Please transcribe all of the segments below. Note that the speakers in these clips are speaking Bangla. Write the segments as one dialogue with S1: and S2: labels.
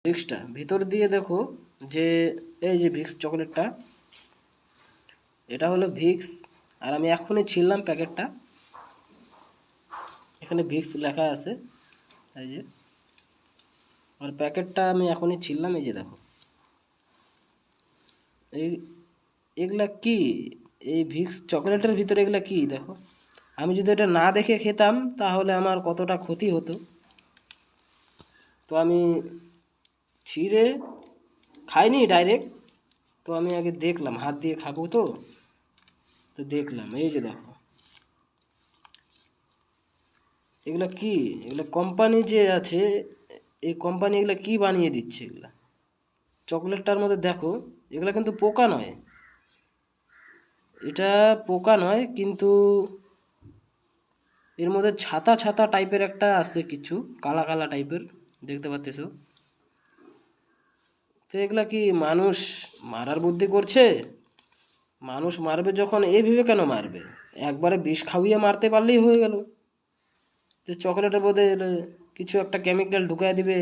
S1: ভিক্সটা ভিতর দিয়ে দেখো যে এই যে ভিক্স চকলেটটা, এটা হলো ভিক্স। আর আমি এখনই ছিললাম প্যাকেটটা, এখানে ভিক্স লেখা আছে এই যে, আর প্যাকেটটা আমি এখনই ছিললাম। এই যে দেখো এই এগুলা কি, এই ভিক্স চকলেটের ভিতরে এগুলা কি দেখো। আমি যদি এটা না দেখে খেতাম তাহলে আমার কতটা ক্ষতি হতো। তো আমি ছিঁড়ে খাইনি ডাইরেক্ট, তো আমি আগে দেখলাম, হাত দিয়ে খাবো তো তো দেখলাম। এই যে দেখো এগুলা কি, এগুলা কোম্পানি যে আছে, এই কোম্পানি এগুলা কি বানিয়ে দিচ্ছে এগুলা চকলেটটার মধ্যে দেখো। এগুলা কিন্তু পোকা নয়, এটা পোকা নয়, কিন্তু এর মধ্যে ছাতা ছাতা টাইপের একটা আছে, কিছু কালা কালা টাইপের দেখতে পাচ্ছ। তো এগুলা কি মানুষ মারার বুদ্ধি করছে? মানুষ মারবে যখন এইভাবে কেন মারবে? একবারে বিষ খাওয়িয়ে মারতে পারলেই হয়ে গেল। যে চকলেটের মধ্যে কিছু একটা কেমিক্যাল ঢুকাই দিবে,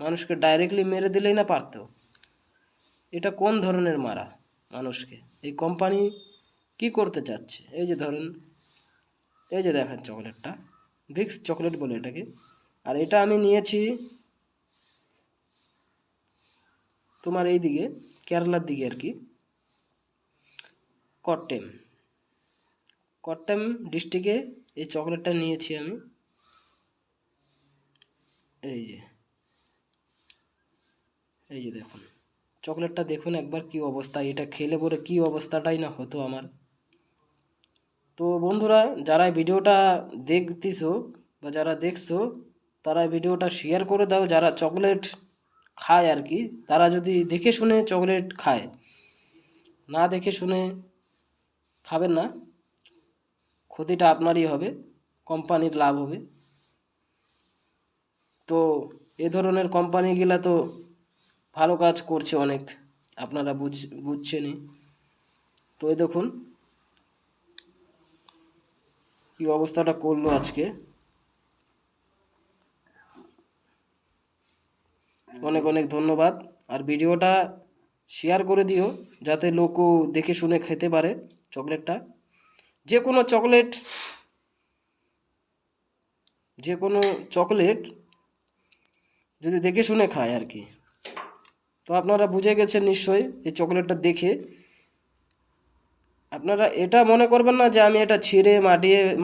S1: মানুষকে ডাইরেক্টলি মেরে দিলেই না পারতো। এটা কোন ধরনের মারা মানুষকে? এই কোম্পানি কি করতে চাচ্ছে? এই যে ধরেন, এই যে দেখেন চকলেটটা, ভিক্স চকলেট বলে এটাকে। আর এটা আমি নিয়েছি তোমার এই দিকে, কেরালার দিকে আর কি, কট্টেম কট্টেম ডিস্ট্রিক্টে এই চকলেটটা নিয়েছি আমি। এই যে এই যে দেখুন চকলেটটা দেখুন একবার কি অবস্থা, এটা খেলে পরে কি অবস্থাটাই না হতো আমার। তো বন্ধুরা, যারা ভিডিওটা দেখতেছো বা যারা দেখছো, তারা ভিডিওটা শেয়ার করে দাও। যারা চকলেট খায় আর কি, তারা যদি দেখে শুনে চকলেট খায়, না দেখে শুনে খাবেন না। ক্ষতিটা আপনারই হবে, কোম্পানির লাভ হবে। তো এ ধরনের কোম্পানিগুলা তো ভালো কাজ করছে অনেক, আপনারা বুঝছেনই। তো এই দেখুন কি অবস্থাটা করলো আজকে। অনেক অনেক ধন্যবাদ। আর ভিডিওটা শেয়ার করে দিও, যাতে লোকও দেখে শুনে খেতে পারে চকলেটটা। যে কোনো চকলেট, যে কোনো চকলেট যদি দেখে শুনে খায় আর কি। তো আপনারা বুঝে গেছেন নিশ্চয়ই এই চকলেটটা দেখে। আপনারা এটা মনে করবেন না যে আমি এটা ছিঁড়ে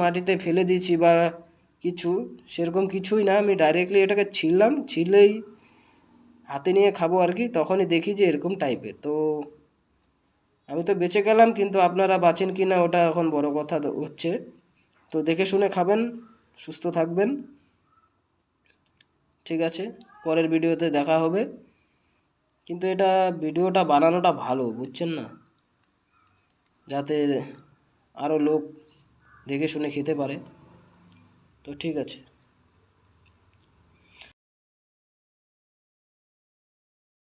S1: মাটিতে ফেলে দিয়েছি বা কিছু, সেরকম কিছুই না। আমি ডাইরেক্টলি এটাকে ছিললাম, ছিলেই হাতে নিয়ে খাবো আর কি, তখনই দেখি যে এরকম টাইপের। তো আমি তো বেঁচে গেলাম, কিন্তু আপনারা বাঁচেন কি না ওটা এখন বড় কথা হচ্ছে। তো দেখে শুনে খাবেন, সুস্থ থাকবেন। ঠিক আছে, পরের ভিডিওতে দেখা হবে। কিন্তু এটা ভিডিওটা বানানোটা ভালো, বুঝছেন না, যাতে আরও লোক দেখে শুনে খেতে পারে। তো ঠিক আছে।